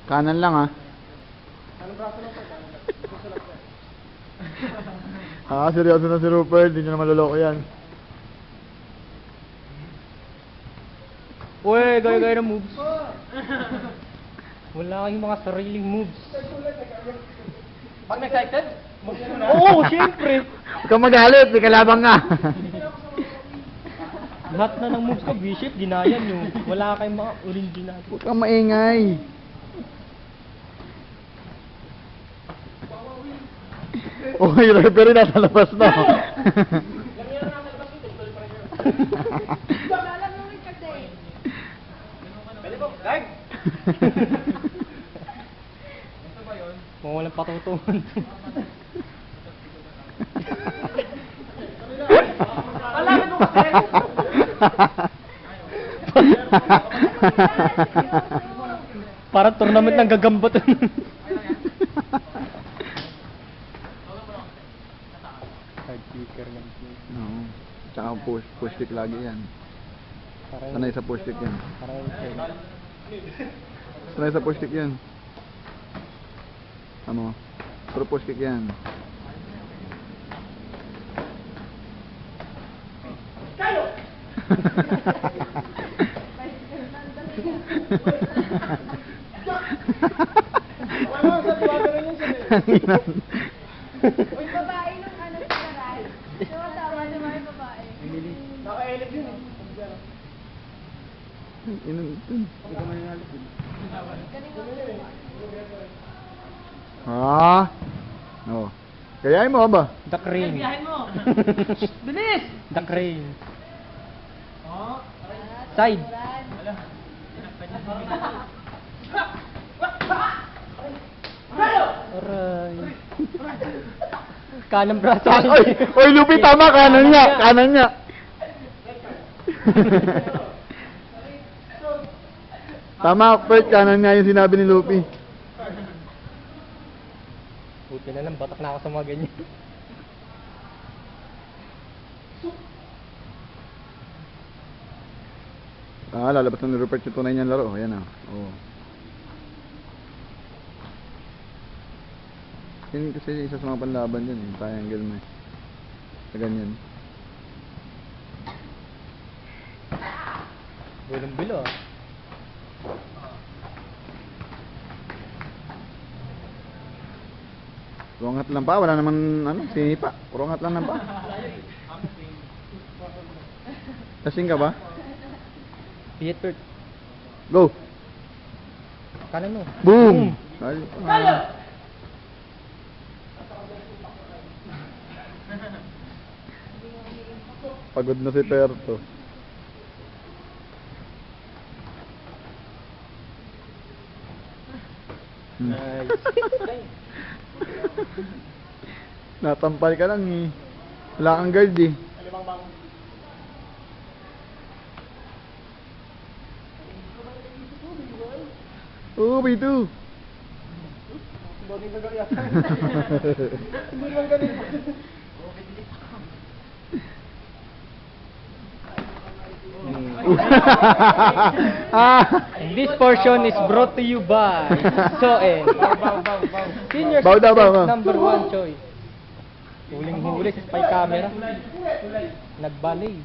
Kanan lang ah. Seryoso na si Rupert, hindi nyo na maloloko yan. Uy, gaya-gaya na moves. Wala kayong mga sariling moves. Pag excited, mag-ano na. Oo, syempre. Huwag kang magalit, may kalabang nga. Lahat na ng moves ko, V-shape, ginaya nyo. Wala kayong mga original. Huwag kang maingay. Uy, referee nasa labas na. Pwede po, guard! Kung walang patutungan. Alamin mo kasi! Parang tournament ng gagambat. Hard kicker lang. Oo. Tsaka push kick lagi yan. Parang Sanay sa push kick yan. Parang Sanay sa push kick yan. Ano? Puro push kick yan. Kayo! Wala sa tuwaga rin yun siya. Uy, babae nung ano sa karay. Tama na mga babae. Naka-elect yun eh. Ha? Oh. Kayain mo ba? The crane. Biyahin mo! Bilis! The crane. Oh, Side. Kayo! Aray. Kanang braso. Oy, Lupi, tama. Kanan niya. Kanan niya. Tama, Bert. Kanan niya yung sinabi ni Lupi. Buti na lang, batak na ako sa mga ganyan. Lalabas na ni Rupert yung tunay niyang laro. Ayan ah. Oh. Yun kasi isa sa mga panlaban dyan eh. Triangle mo eh. Sa ganyan. Bilong-bilo ah. Purangat lang pa. Wala naman ano, sinipa. Purangat lang pa. Lasing ka ba? Piet Bert. Go! Kanan mo. Boom! Ay, Kayo! pagod na si Perto. Nice. Natampal ka lang eh. Wala kang guard eh. Oo, B2. Bagay gagawin yata. Hindi naman ganun. And this portion is brought to you by Soen. Senior Bow daw, bow, bow. number 1 choice. Huling-huli sa spy camera. Nagbalay.